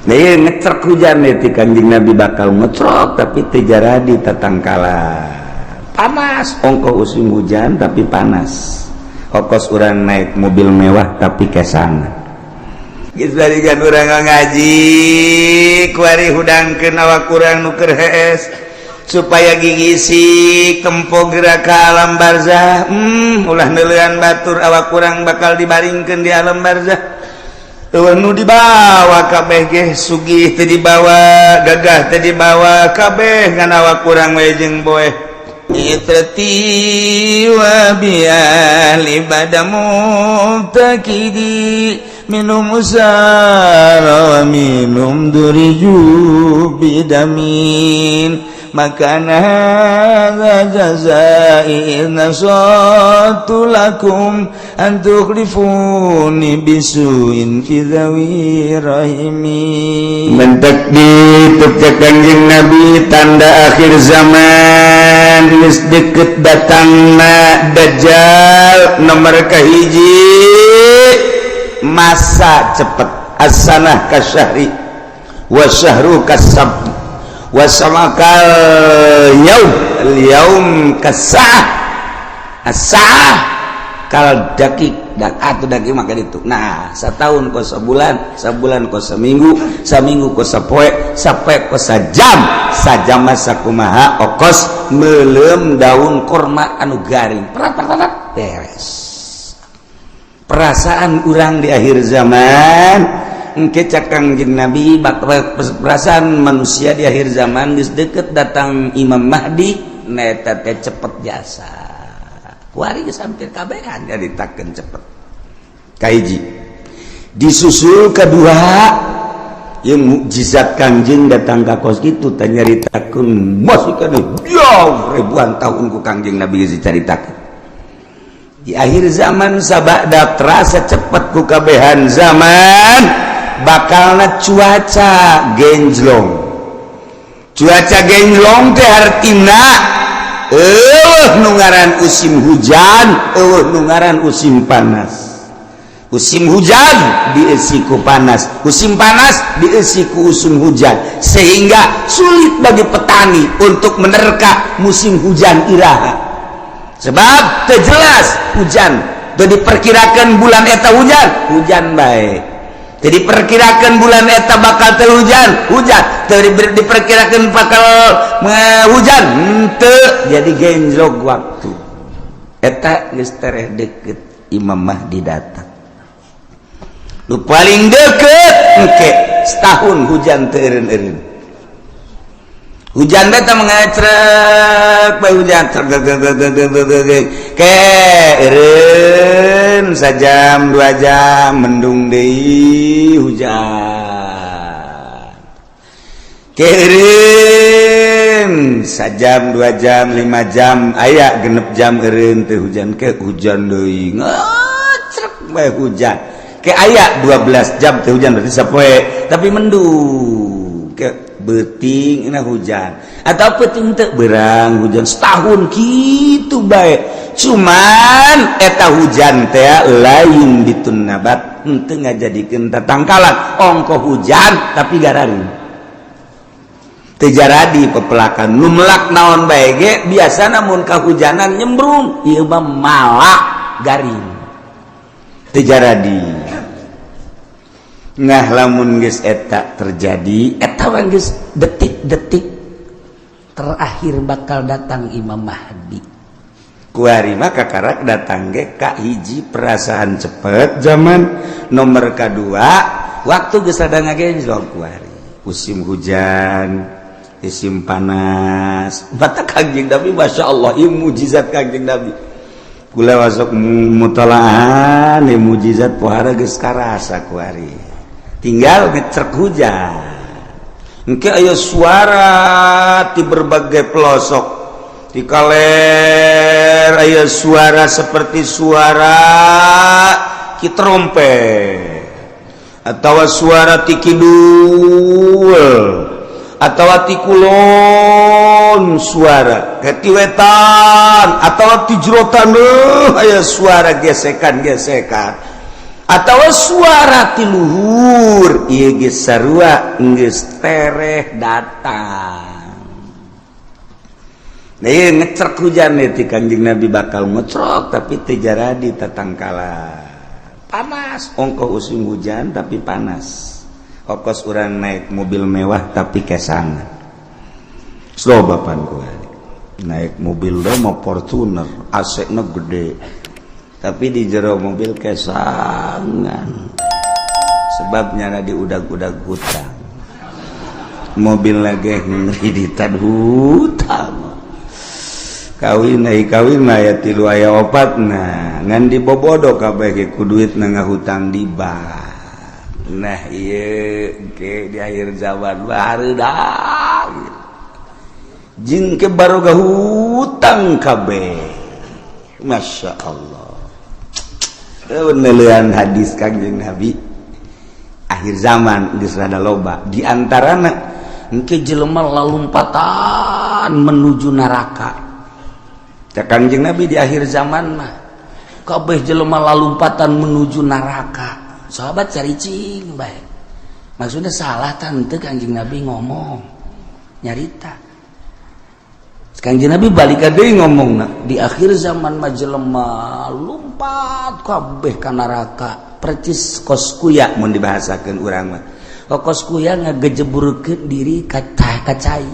ngecerk hujan ti Kanjeng Nabi bakal ngecrok tapi tejaradi tatangkala panas ongko usim hujan tapi panas ongkos urang naik mobil mewah tapi kesana gisbalikan urang ngaji kuari hudangkeun awak urang nu keur hees supaya gigisi tempo gerak ka alam barzah ulah neulean batur awak urang bakal dibaringkeun di alam barzah nu dibawa kabeh ge sugih teu dibawa gagah teu dibawa kabeh ngan awak urang we jeung boeh itrati wa biali badamu takidi minum usara wa minum duriju bidamin makana jazai nasatu lakum antukhlifuni bisuin fi zawi rahimi mentek ditupcak Kanjeng Nabi tanda akhir zaman geus deukeut datangna dajjal nomor kahiji masa cepet as-sanah kasyahri wa syahru kasab wasamakal yaum kasah asah kal dakik dan atuh dakik maka itu nah satahun ko sabulan sabulan ko saminggu saminggu ko sapoe sapoe ko sajam sajam sakumaha okos meuleum daun kurma anu garing prat beres perasaan urang di akhir zaman engke cak Kanjeng Nabi perasaan manusia di akhir zaman geus deukeut datang Imam Mahdi eta teh cepet jasa kuari geus hampir kabehan nyaritakeun cepet kahiji disusul kedua yang mukjizat Kanjeng datang ka kos kitu teh nyaritakeun masih kana ribuan tahun ku Kanjeng Nabi geus dicaritakeun di akhir zaman sabada terasa cepet ku kabehan zaman bakalna cuaca genjlong teh artina nu ngaran usim hujan nu ngaran usim panas usim hujan dieusi ku panas usim panas dieusi ku usum hujan sehingga sulit bagi petani untuk menerka musim hujan iraha sebab teu jelas hujan teu diperkirakan bulan eta hujan bae jadi perkirakan bulan eta bakal terhujan hujan diperkirakan bakal hujan henteu jadi genjlog waktu eta geus tereh deukeut Imam Mahdi datang nu paling deukeut engke setahun hujan teu eureun-eureun hujan eta mengacrek bae hujan ke eureun sajam 2 jam mendung deui hujan keureun sajam 2 jam 5 jam aya genep jam eureun teh hujan ke hujan deui ngacrek bae hujan ke aya 12 jam teh hujan berarti sapoe tapi mendung ke beuting na hujan atau peuting teu beurang hujan setahun kitu bae cuman eta hujan teh lain ditun nabat henteu ngajadikeun tatangkalan ongko hujan tapi gararing teu jaradi pepelakan nu melak naon bae ge biasana mun kahujanan nyembrung ieu mah malak garing teu jaradi ngah lamun geus eta terjadi eta geus detik-detik terakhir bakal datang Imam Mahdi kuari mah kakarak datang ge ka hiji perasaan cepet zaman nomor kadua waktu geus ada ngagenjlog kuari musim hujan musim panas mata Kanjeng Nabi masyaallah ieu mukjizat Kanjeng Nabi kula wasok mutalaah ni mukjizat pohara geus karasa kuari tinggal ngecerk hujan engke aya suara di berbagai pelosok di kaler aya suara seperti suara ki trompet atawa suara ti kidul atawa ti kulon suara ti wetan atawa ti jerotan aya suara gesekan-gesekan atau suara ti luhur ieu ge sarua geus tereh datang. Nah ieu ngecrek hujan ti Kanjeng Nabi bakal ngecrok tapi teu jaradi tatangkala. Panas ongkoh usim hujan tapi panas. Ongkos urang naik mobil mewah tapi kesangan. Slow bapan gua. Naik mobil do mau Fortuner, AC-na gede. Tapi di jero mobil kesangan sebabnya di udag-udag hutang mobil lagi ngeriditan hutang kawin ya 3 aya 4 nah ngan dibobodo kabeh ge ku duit na ngahutang di bank. Nah ieu ke di akhir zaman baru dah jing ke barokah hutang kabeh. Masya Allah. Penelian hadis Kanjeng Nabi akhir zaman geus rada loba di antarana engke jelema lalumpatan menuju neraka. Cak Kanjeng Nabi di akhir zaman mah kabeh jelema lalumpatan menuju neraka. Sahabat caricing bae. Maksudnya salah tante Kanjeng Nabi ngomong nyarita. Kanjeng Nabi balik deui ngomongna di akhir zaman mah jelema lumpat kabeh ka neraka percis kos kuya mun dibahasakeun urang mah. Kos kuya ngagejeburkeun diri ka cai.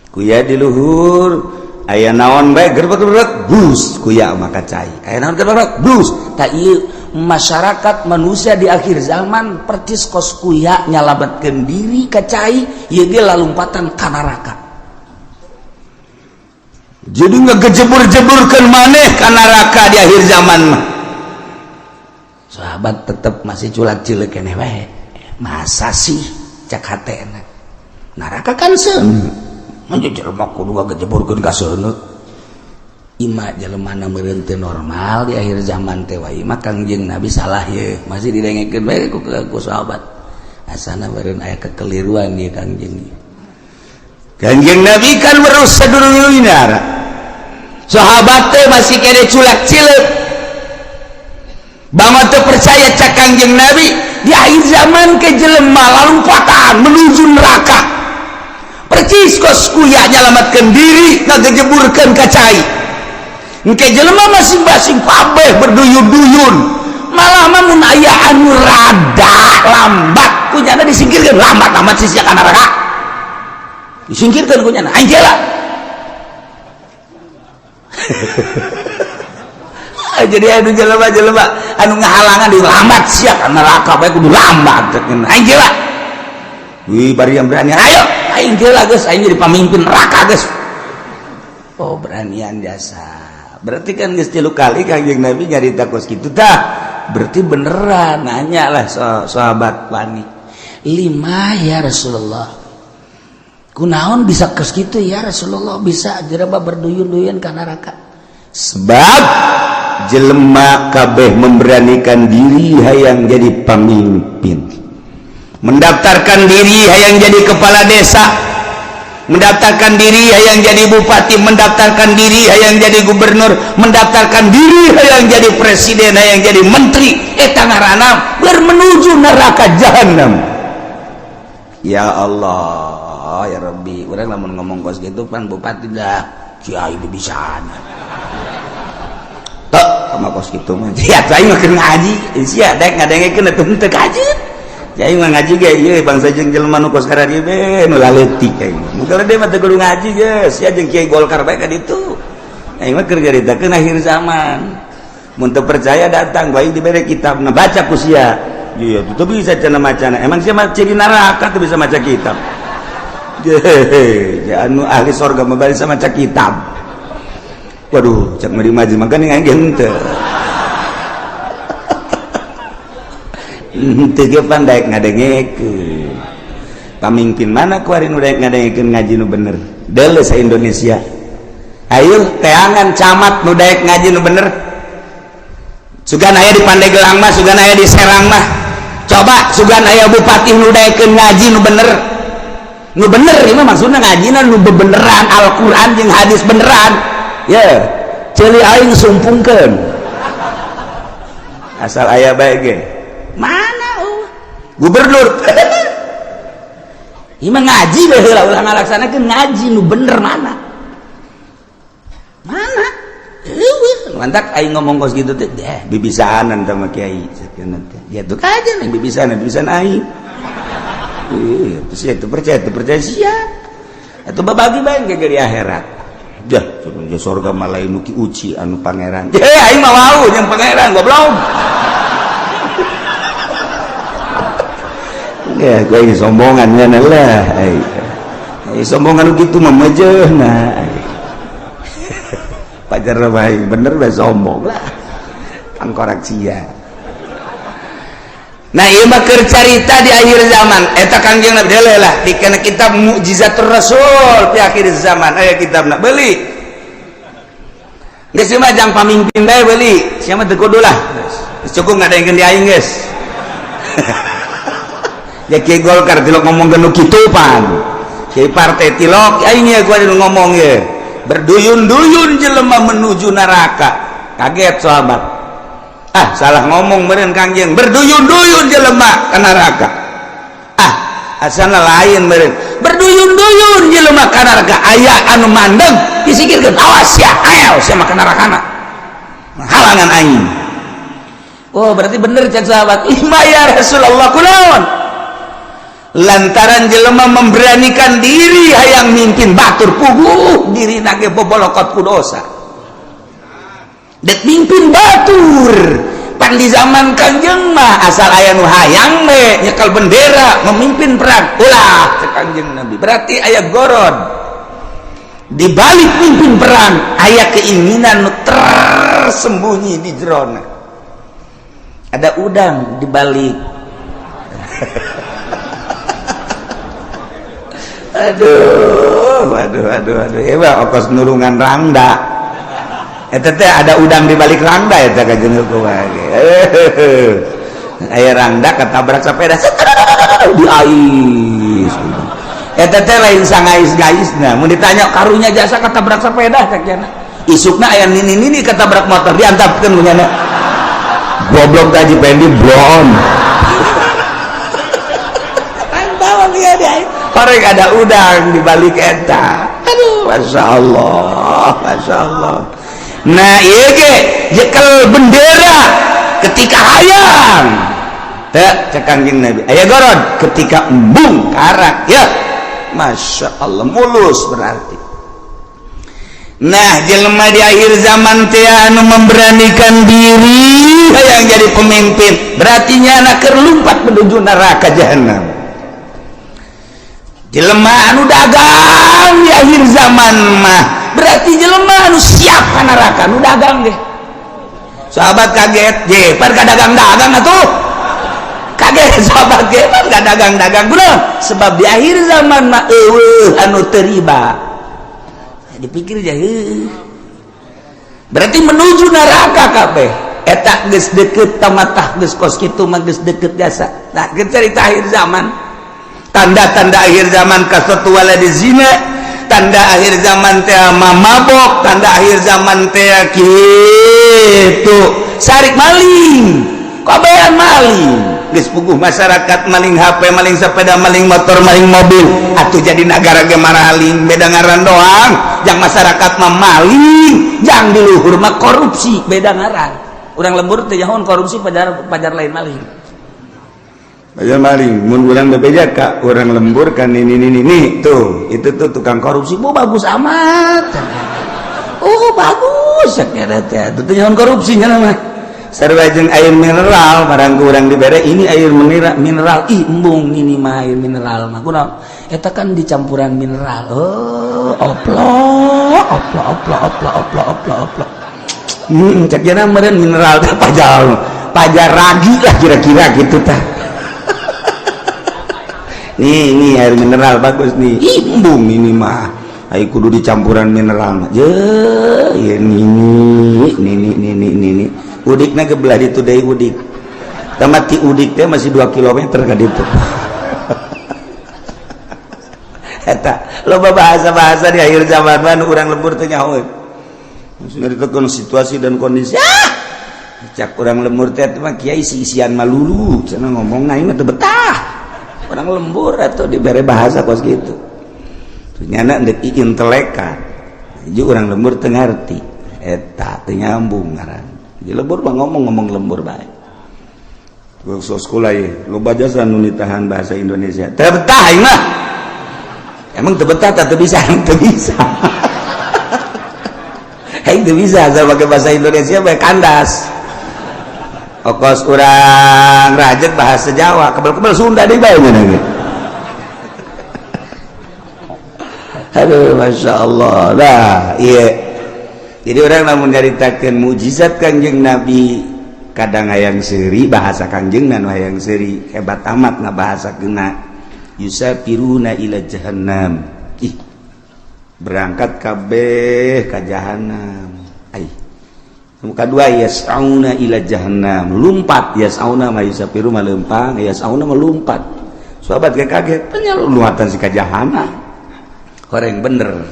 Kuya di luhur aya naon bae gerbek bus kuya mah ka cai. Aya naon gerbek bus. Ta ieu masyarakat manusia di akhir zaman percis kos kuya nyalametkeun diri ka cai ieu ge lalumpatan ka neraka. Jadi ngegejebur-jeburkan maneh ka neraka di akhir zaman mah. Sahabat tetep masih culak-cileuk keneh wae. Masa sih cak hatena. Neraka kan seuneu. Mun jelema kudu ngagejeburkeun ka seuneu. Ima jelemana meureun teu normal di akhir zaman teh wae mah Kangjeng Nabi salah ye. Masih didengekeun bae ku sahabat. Asana meureun aya kekeliruan ieu Kangjeng. Kanjeng Nabi kan berus sadurungeunna sahabat teh masih kene culak-cileuk banget teu percaya cak Kanjeng Nabi di akhir zaman ke jelema lalumpatan menuju neraka percis kos kuya nyalametkeun diri ngagejeburkeun ka cai engke jelema masing-masing kabeh berduyun-duyun malah mah mun aya anu rada lambat kunyana disingkirkeun lambat-lambat sih ka neraka disingkirkan kunyana anjela jadi anu jelema-jelema anu ngahalangan di lambat sia ka neraka bae kudu lambat anjela wih bari yang berani ayo aing geula geus aing jadi pamimpin neraka geus oh beranian jasa berarti kan geus 3 kali Kanjeng Nabi nyarita kos kitu tah berarti beneran nanya lah sahabat wani 5 ya Rasulullah kunaon bisa kos kitu ya Rasulullah bisa jelema berduyun-duyun ka neraka sebab jelema kabeh memberanikan diri hayang jadi pemimpin mendaftarkan diri hayang jadi kepala desa mendaftarkan diri hayang jadi bupati mendaftarkan diri hayang jadi gubernur mendaftarkan diri hayang jadi presiden hayang jadi menteri eta ngaranna menuju neraka jahanam. Ya Allah ya Rabbi, urang lamun ngomong kos gitu pan bupati dah kiai bibisaan. Tok sama kos gitu mah. Ya aing mah keur ngaji, sia dek ngadengekeun atuh teu kajeut. Ya aing mah ngaji ge ieu bangsa jeung jelema nu kos ka dieu be nu laleutik aing. Muga dia mah teu kudu ngaji geus, sia jeung kiai Golkar bae ka ditu. Aing mah keur nyaritakeun akhir zaman. Mun teu percaya datang bae dibere kitabna baca ku sia. Iya, itu bisa cenah macana. Emang sia mah ciri neraka teu bisa maca kitab. Ya anu ahli surga mah bari maca kitab. Waduh, cak meri maju makanya aing henteu. Henteu ge pandai ngadengekeun. Pamimpin mana kuari nu daek ngadengekeun ngaji nu bener? Deuleu sa Indonesia. Ayo teangan camat nu daek ngaji nu bener. Sugan aya di Pandeglang mah, sugan aya di Serang mah. Coba sugan aya bupati nu daekeun ngaji nu bener. Nu bener ini maksudnya ngajina nu bebeneran Al-Quran jeung hadis beneran ya ceuli aing sumpungkeun asal aya bae ge mana gubernur ieu mah ngaji bae heula ulah ngalaksanakeun ngaji nu bener mana mantak aing ngomong kos gitu teh bibisanan sama kiai sakeuna teh gitu aja nih bibisan aing itu percaya siap atau babagi bae ge di akhirat dah surga malah nu ki uci anu pangeran aing mah wau jeung pangeran goblok ya gue sombongan nya lah sombongan gitu mah mejehna pajar baik bener lah sombong lah pangkoraksia. Nah ieu mah keur carita di akhir zaman eta Kangjeng Nabi deuleh lah dikena kitab Mukjizatur Rasul di akhir zaman aya kitabna beuli geus mah jang pamimpin bae beuli sia mah teu kudu lah cukup ngadaengkeun di aing geus ya Kiai Golkar tilok ngomongkeun nu kitu pan Kiai partai tilok aing ya gua ngomong ye berduyun-duyun jelema menuju neraka kaget sahabat salah ngomong meureun Kangjeng berduyun-duyun jelema ka neraka asana lain meureun berduyun-duyun jelema ka neraka aya anu mandeg disikirkeun awas ya ayo sia mah ka nerakana halangan aing berarti bener cek sahabat ya Rasulullah kunaon lantaran jelema memberanikan diri hayang mimpin batur puguh diri nage bobolokot ku dosa dek mimpin batur pan di zaman Kangjeng mah asal aya nu hayang we nyekel bendera memimpin perang ulah cek Kangjeng Nabi berarti aya gorod di balik mimpin perang aya keinginan nu tersembunyi di jerona ada udang di balik aduh hebat ongkos nurungan rangda eta teh ada udang di balik rangda eta Kangjeng Nabi aya rangda ketabrak sepeda di ais eta teh lain sangais-gaisna mun ditanya karunya jasa ketabrak sepeda sakjana isukna aya nini ketabrak motor diantapkeun munyana goblok taji pendi blon antawang ya deh orang ada udang di balik eta aduh Masya Allah nah iya ge jekel bendera ketika hayang cek Kangjeng Nabi aya gorod ketika embung karak ya Masya Allah mulus berarti. Nah jelema di akhir zaman teh anu memberanikan diri yang jadi pemimpin berarti nyana keur lumpat menuju neraka jahanam. Jelema anu dagang di akhir zaman mah berarti jelema anu siap ka neraka anu dagang deh. Sahabat kaget, je pan ka dagang-dagang atuh. Kaget sahabat ge pan ka dagang-dagang kunaon? Sebab di akhir zaman mah eueuh anu teu riba. Dipikir aja berarti menuju neraka kabeh eta geus deukeut tamatah geus kos kitu mah geus deukeut jasa. Nah cerita akhir zaman tanda-tanda akhir zaman kasatu waladi zina, tanda akhir zaman teh mabok, tanda akhir zaman teh kitu sarik maling kabehan maling geus puguh masyarakat maling HP, maling sepeda, maling motor, maling mobil atuh jadi negara ge maraling beda ngaran doang yang masyarakat mah maling yang di luhur mah korupsi beda ngaran urang lembur teh nyahoan korupsi pajar lain maling pajar maling mun urang bebeja ka urang lembur kan ini tuh itu tuh tukang korupsi bagus amat bagus saknya teh tuh nyahoan korupsi nya mah sarua jeung air mineral barang urang dibere ini air mineral embung ini mah air mineral mah kunaon eta kan dicampuran mineral oplok cek jana meureun mineral teh pajar ragi lah kira-kira gitu tah nih air mineral bagus nih embung ini mah ai kudu dicampuran mineral mah ye ini udikna gebelah ditu deui udik tamati udik teh masih 2 km ka ditu eta loba bahasa-bahasa di akhir zaman urang lembur teh nyaho sudah ditekan situasi dan kondisi cak orang lembur teh mah kiai isian malulu cenah ngomong aing mah teu betah orang lembur atau dibere bahasa kos gitu nyana deuk intelekan jadi orang lembur teu ngarti eta teu nyambung ngaran di lembur mah ngomong lembur bae waktu sekolah ye loba jasa nu nitahan bahasa Indonesia teu betah aing mah emang teu betah teu bisa teu bisa aing teu bisa asal pakai bahasa Indonesia bae kandas okos urang rajet bahasa Jawa kebel-kebel Sunda deui bae mana ge aduh masya Allah dah iya jadi orang namun nyaritakeun mukjizat Kangjeng Nabi kadang hayang seuri bahasa Kangjengna nu hayang seuri hebat amat ngabahasakeunna yusafiruna ila jahannam berangkat kabeh ka jahanam kedua yas'auna ila jahannam lumpat yas'auna ma yusafiru malempang yas'auna melumpat sahabat kaget penyaluatan si ka jahanam orang bener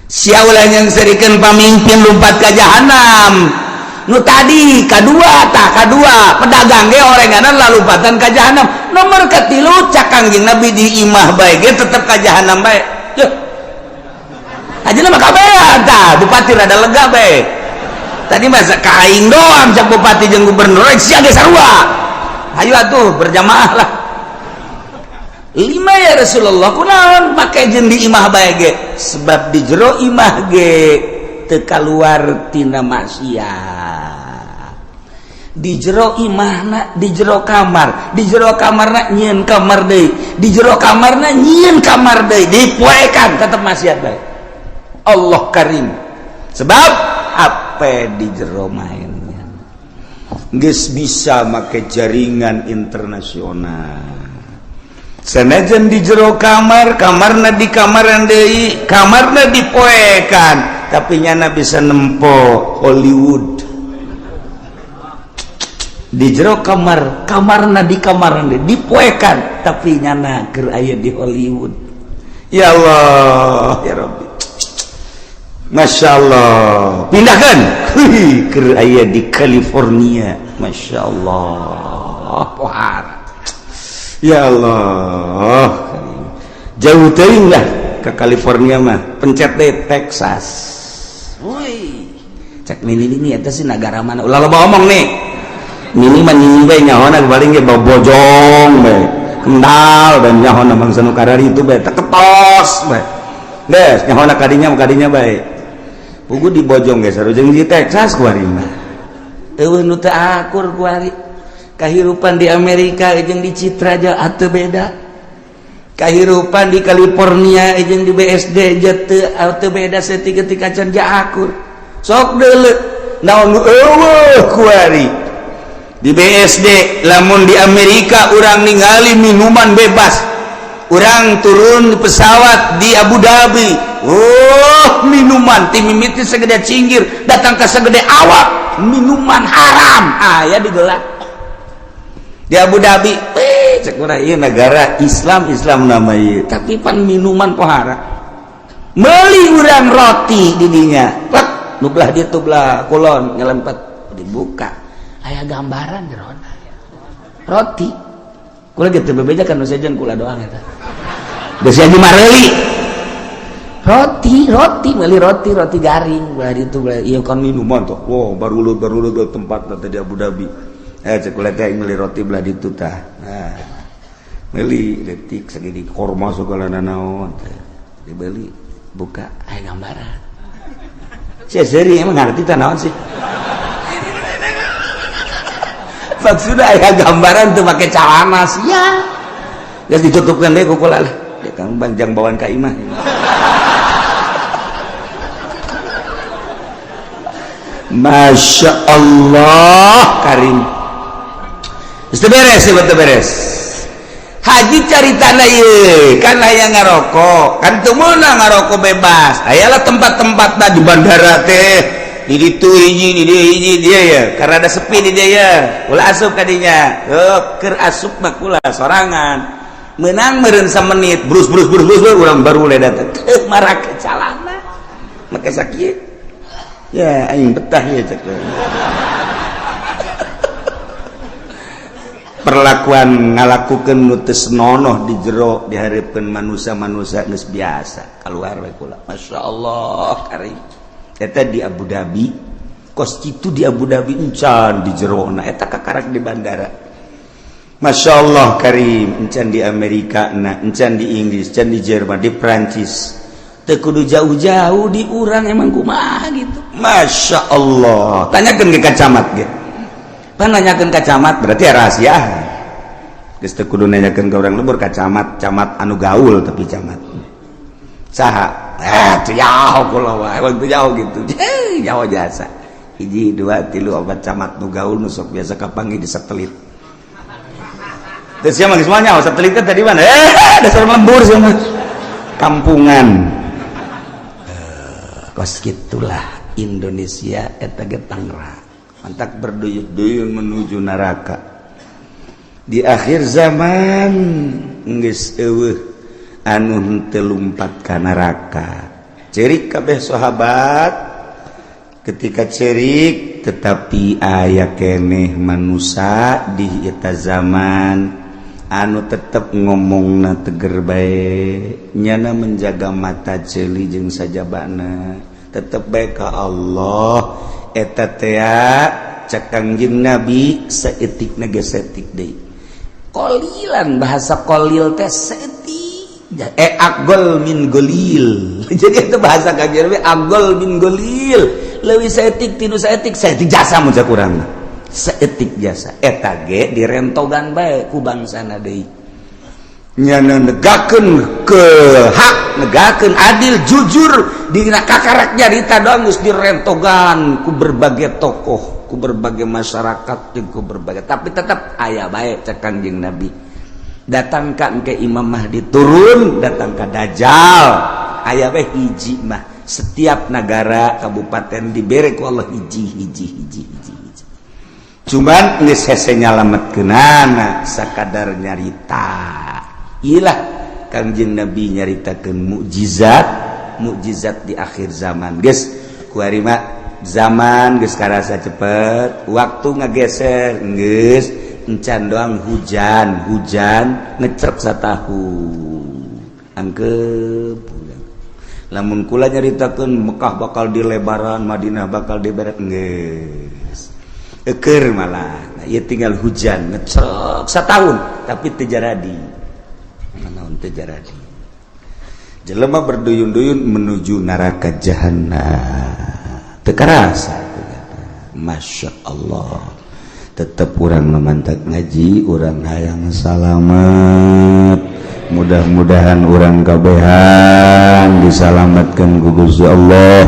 siaulah yang serikeun pamimpin lumpat ka jahanam nu tadi kadua pedagang ge orenganan lalumpatan ka jahanam nomor katilu cak Kangjeng Nabi di imah bae ge tetep ka jahanam bae ajeuna mah kabehan tah bupati rada lega bae tadi masa kain doang cak bupati jeung gubernur sia ge sarua ayo atuh berjamaah lah 5 ya Rasulullah kunaon make jeung di imah bae ge sebab di jero imah ge teu kaluar tina maksiat di jero imahna di jero kamarna nyieun kamar deui di jero kamarna nyieun kamar deui dipoekan tetep maksiat bae Allah Karim sebab apa di jero mainnya geus bisa make jaringan internasional sanajan di jero kamarna di kamaran deui kamarna dipoekan tapi nyana bisa nempo Hollywood di jero kamarna di kamaran deui dipoekan tapi nyana keur aya di Hollywood ya Allah ya Rabbi Masya Allah pindahkan ke aya di California Masya Allah pohar ya Allah jauh teuing lah ke California mah pencet deh Texas woi cek ini eta sih negara mana ulah loba omong nih ini mah nying bae nyahona paling ge bojong bae kendal dan nyahona mangsa nu karari itu bae teketos bae des nyahona kadinya bae pugu di bojong geus sarujeng di Texas kuari mah eueuh nu teu akur kuari kahirupan di Amerika jeung di Citra aja teu beda kahirupan di California jeung di BSD teu beda saeutik-eutik acan ja akur sok deuleu naon nu eueuh kuari di BSD lamun di Amerika urang ningali minuman bebas urang turun di pesawat di Abu Dhabi minuman timimiti segede cinggir datang ke segede awak minuman haram aya digelar di Abu Dhabi cek urang ieu negara Islam nama ieu tapi pan minuman pohara meuli urang roti di dinya plek nu belah ditu belah kulon ngelempet dibuka aya gambaran jerona roti kula ge teu bebejakan nu sejen kula doang eta geus aja mareli roti garing belah ditu belah ieu kan minuman tuh wow barulut tempat teh di Abu Dhabi cek kula teh meuli roti belah ditu tah nah meuli leutik sagede korma segala naon teh dibeli buka aya gambaran sia seri emang ngarti teh naon sih maksudnya aya gambaran tuh pakai celana sia geus ditutupkeun deui ku kula lah dia kan banjang bawaan ka imah Masya Allah Karim itu beres haji caritana ieu kan aya ngarokok kan teu meunang ngarokok bebas ayalah tempat-tempat di bandara teh di ditu hiji dia ya karena ada sepi di dia ya ulah asup kadinya keur asup mah kula sorangan menang meureun menit brus urang baru le datang marak calana make sakieu ya aing betah ya cek perlakuan ngalakukeun nu teu senonoh di jero dihareupeun manusia-manusia geus biasa keluar we kula masyaallah karim eta di Abu Dhabi kos kitu di Abu Dhabi encan di jerona eta kakarak di bandara masyaallah karim encan di Amerika na encan di Inggris encan di Jerman di Prancis teu kudu jauh-jauh di urang emang kumaha gitu masyaallah tanyakeun ke kacamat ge nanyakeun ka camat berarti rahasia geus teu kudu nanyakeun ka urang lembur ka camat anu gaul tapi camat saha teu jauh kula wae teu jauh gitu jauh jasa 1 2 3 4 camat nu gaul nu sok biasa kapanggih di satelit teu sia mah geus moal satelit tadi mana dasar lembur sia mah kampungan kos kitulah Indonesia eta ge Tangerang mantak berduyun-duyun menuju neraka di akhir zaman geus eueuh anu henteu lumpat ka neraka cerik kabeh sahabat ketika cerik tetapi aya keneh manusia di eta zaman anu tetep ngomongna teger bae nyana menjaga mata ceuli jeung sajabana tetep bae ka Allah eta teh cek Kangjeng Nabi saeutik na ge saeutik deui qolilan bahasa qolil teh saeutik aqol min golil jadi itu bahasa Kangjeng Nabi aqol min golil leuwih saeutik tinu saeutik jasa mun cak urang saeutik jasa eta ge direntogan bae ku bangsana deui nyana negakeun ke hak negakeun adil jujur dina kakarak nyarita doang geus direntogan ku berbagai tokoh ku berbagai masyarakat jeung ku berbagai tapi tetap aya bae cek Kangjeng Nabi datang ka engke Imam Mahdi turun datang ka Dajjal aya bae hiji mah setiap negara kabupaten dibere ku Allah hiji cuman geus hese nyalametkeunana sakadar nyarita ilah Kangjeng Nabi nyaritakeun mukjizat di akhir zaman geus kuari mah zaman geus karasa cepet waktu ngageser geus encan doang hujan ngecrek satahun angkep lamun kula nyaritakeun Mekah bakal dilebaran Madinah bakal diberet geus eukeur malah nah, ieu tinggal hujan ngecrek satahun tapi teu jaradi naon teu jaradi jelema berduyun-duyun menuju neraka jahanam teu karasa masya Allah tetep urang memantak ngaji urang hayang salamet mudah-mudahan urang kabehan disalamatkeun ku Gusti Allah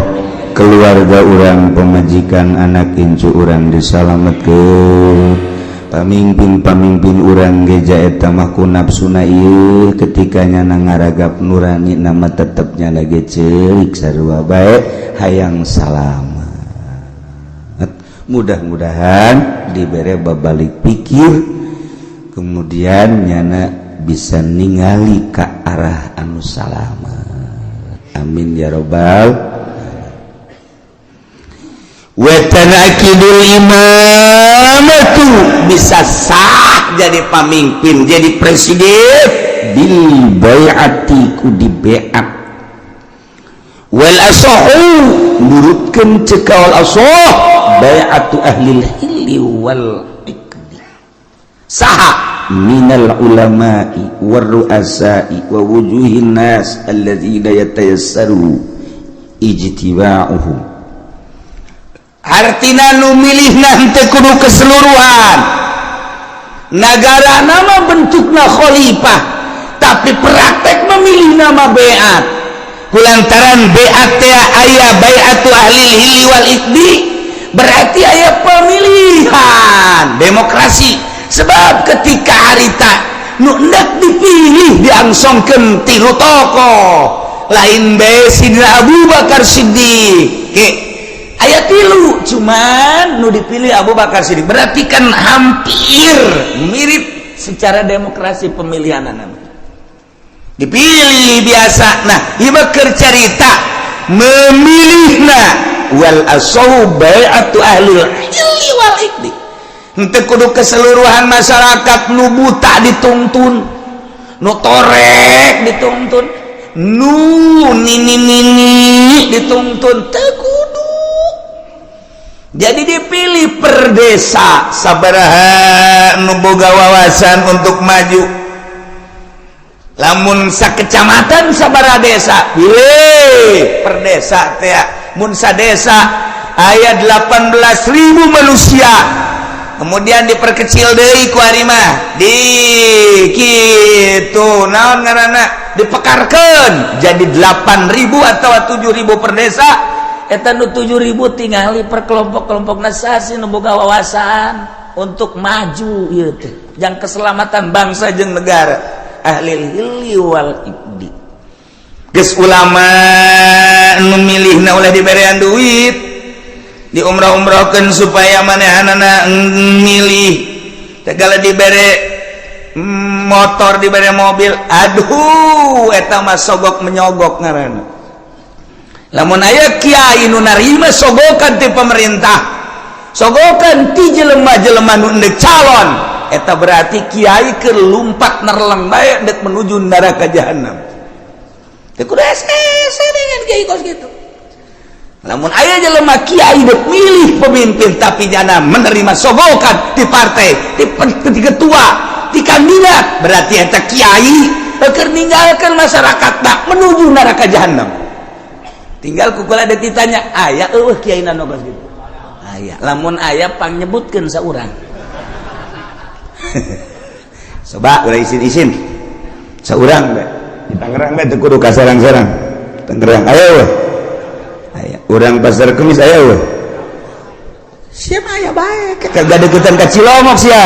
keluarga urang pemajikan anak incu urang disalametkeun pamimpin urang geja eta mah ku nafsuna ieu ketika nyana ngaragap nurani nama tetepnya lagi ceurik sarua bae hayang salamet mudah-mudahan dibere babalik pikir kemudian nyana bisa ningali ka arah anu salamet amin ya rabbal wa tanakidul imamatu bisa sah jadi pemimpin jadi presiden bil bai'ati ku di bai'at wal asahu nurutkeun ceuk wal asah bai'atu ahli hilli wal iqdi saha minal ulama'i war ru'asa'i wa wujuhin nas alladzina yatayassaru ijtiba'uhum artina nu milihna henteu kudu keseluruhan negara nama bentukna khalifah tapi praktek memilih nama bai'at kulantaran bai'at teh aya bai'atu ahli hilli wal iqdi berarti aya pemilihan demokrasi sebab ketika harita nu hendak dipilih diangsongkeun tilu tokoh lain bae Sidina Abu Bakar Siddiq ayat tilu cuman nu dipilih Abu Bakar Siddiq berarti kan hampir mirip secara demokrasi pemilihan nama dipilih biasa nah ieu keur carita memilihna wal asahu bai'atu ahli hilli wal iqdi henteu kudu keseluruhan masyarakat nu buta dituntun, nu torek dituntun, nu nini dituntun, teu kudu. Jadi dipilih per desa sabaraha nu boga wawasan untuk maju. Lamun sakecamatan sabaraha desa, pilih per desa teh. Mun sadesa aya 18.000 manusia. Kemudian diperkecil deui ku ari mah. Di kitu naon ngaranna? Dipekarkeun jadi 8.000 atau 7.000 per desa. Eta nu 7.000 tingali per kelompok-kelompokna sasi nu boga wawasan untuk maju ieu teh. Jang keselamatan bangsa jeung negara. Ahli hilli wal ibdi. Geus ulama nu milihna ulah diberean duit, di umrah-umrahkeun supaya manehanana milih. Tegala dibere motor, dibere mobil, aduh eta mah sogok menyogok ngaranna. Lamun aya kiai nu narima sogokan ti pemerintah, sogokan ti jelema-jelema nu endek calon, eta berarti kiai keur lumpat nerleng bae dek menuju neraka jahanam. Teu kudu ese dengan kiai kos gitu. Lamun aya jelema kiai dek milih pemimpin tapi jana menerima sogokan di partai, di ketua, di kandidat, berarti eta kiai keur ninggalkeun masyarakat menuju neraka jahanam. Tinggal kukula ada ditanya, aya eueuh kiai nu kos gitu. Aya. Lamun aya pang nyebutkeun saurang. Coba ulah isin-isin. Saurang bae. Di Tangerang bae teu kudu ka sarang-sarang. Tangerang aya weh. Aya. Urang Pasar Kemis aya weh. Sia mah aya bae. Kagak deketan ka Cilomok sia.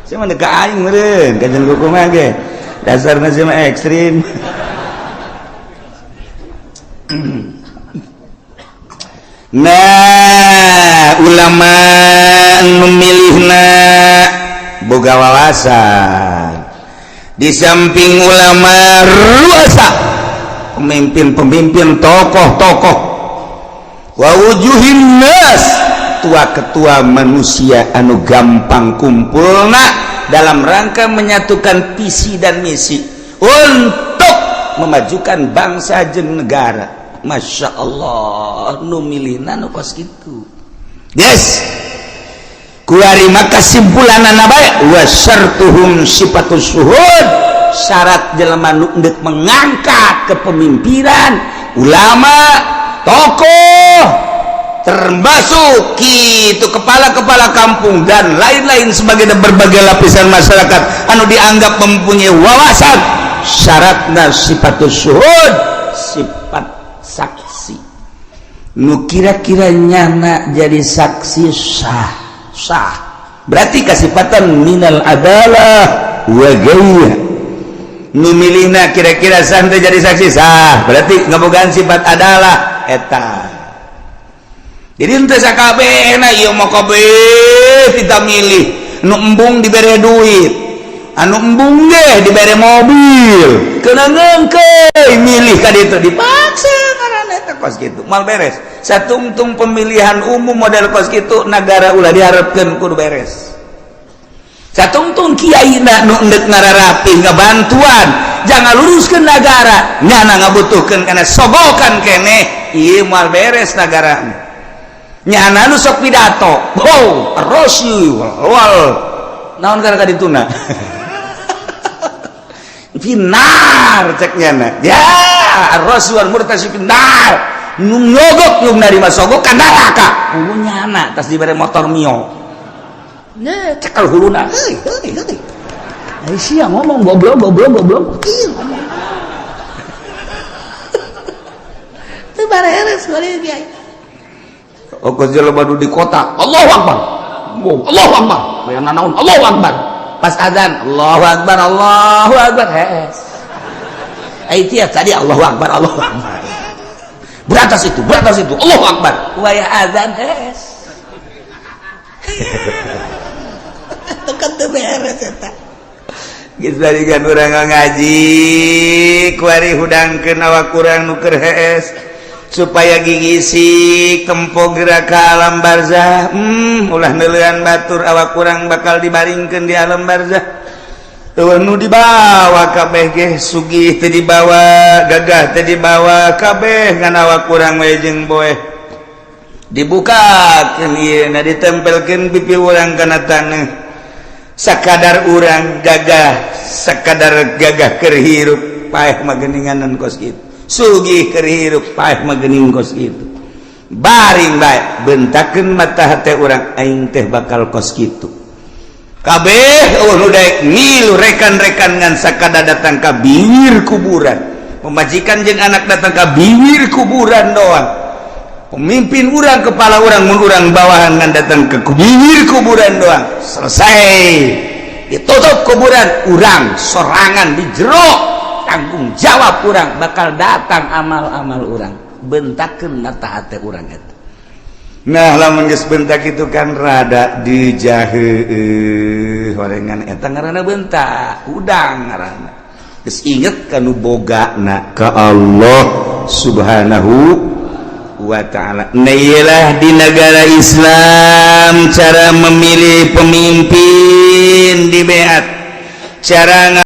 Sia mah ka aing meureun, ka jeung kumaha ge. Dasarna sia mah ekstrim. Nah, ulama memilihna boga wawasan. Di samping ulama ruasa, pemimpin-pemimpin, tokoh-tokoh, wa wujuhin nas, tua-ketua manusia anu gampang kumpulna dalam rangka menyatukan visi dan misi untuk memajukan bangsa jeung negara. Masya Allah, nu milihna nu kos kitu. Yes. Kuari maka simpulanana bae wa syartuhum sifatus syuhud. Syarat jelema nu endek mengangkat kepemimpinan, ulama, tokoh, termasuk kitu kepala-kepala kampung dan lain-lain sebagai berbagai lapisan masyarakat anu dianggap mempunyai wawasan. Syaratna sifatus syuhud, sifat saksi. Nu kira-kira nyana jadi saksi sah. Berarti kasifatan minal adalah wa ghairiha. Nu milihna kira-kira sah jadi saksi sah. Berarti ngabogaan sifat adalah eta. Jadi henteu sakabehna ieu mah kabeh kita milih. Nu embung dibere duit, anu embung ge dibere mobil, keunang ngeukeun milih ka ditu dipaksa ngaranna eta kos kitu mal beres. Satungtung pemilihan umum model kos kitu negara ulah diharapkeun kudu beres. Satungtung kiaina nu endek ngararapi ngabantuan jangan luruskeun negara nyana ngabutuhkeun kana sogokan keneh ieu mal beres negara. Nyana nu sok pidato, oh rosy wal naon gara-gara dituna. Finar cek nyana. Ya, rosy wal murtasi finar. Nu nyogok nu narima sogok ka neraka. Hulu nyana tas dibere motor Mio. Nah, cekal huluna. Heuy. Ai sia ngomong goblok. Ieu ngomong. Teu bareres bari kiai. Okos jelema di kota, Allahu Akbar. Allahu Akbar. Bayang naon Allahu Akbar. Pas azan, Allahu Akbar. Hes. Ai tiap tadi Allahu Akbar. Beratas itu. Allahu Akbar. Waya azan hes. Tekan teu beres eta. Geus balikan urang ngaji, kuari hudangkeun awak urang nu keur hees. supaya gigisi kempo gerak ke alam barzah. Ulah nelean batur awak kurang bakal dibaringkeun di alam barzah. Nu dibawa kabeh ge sugih teu dibawa, gagah teu dibawa, kabeh ngan awak kurang we jeung boeh. Dibukakeun ieu na ditempelkeun pipi urang kana taneuh. Sakadar urang gagah, sakadar gagah keur hirup paeh mah geuninganan kos kitu. Sugih keur hirup paeh mah geuning kos kitu. Baring bae bentakeun mata hate urang aing teh bakal kos kitu. Kabeh nu daek ngilu rekan-rekan ngan sakada datang ka bibir kuburan. Pemajikan jeung anak datang ka bibir kuburan doang. Pemimpin urang kepala urang mun urang bawahan ngan datang ke bibir kuburan doang. Selesai. Ditutup kuburan urang sorangan di jero. Tanggung jawab urang bakal datang amal-amal urang. Bentakeun mata hate urang eta. Nah lamun geus bentak itu kan rada dijaheueuh horengan eta ngaranna bentak udang ngaranna geus inget kanu bogana ka Allah Subhanahu wa ta'ala. Nah iyalah di negara Islam cara memilih pemimpin di beat cara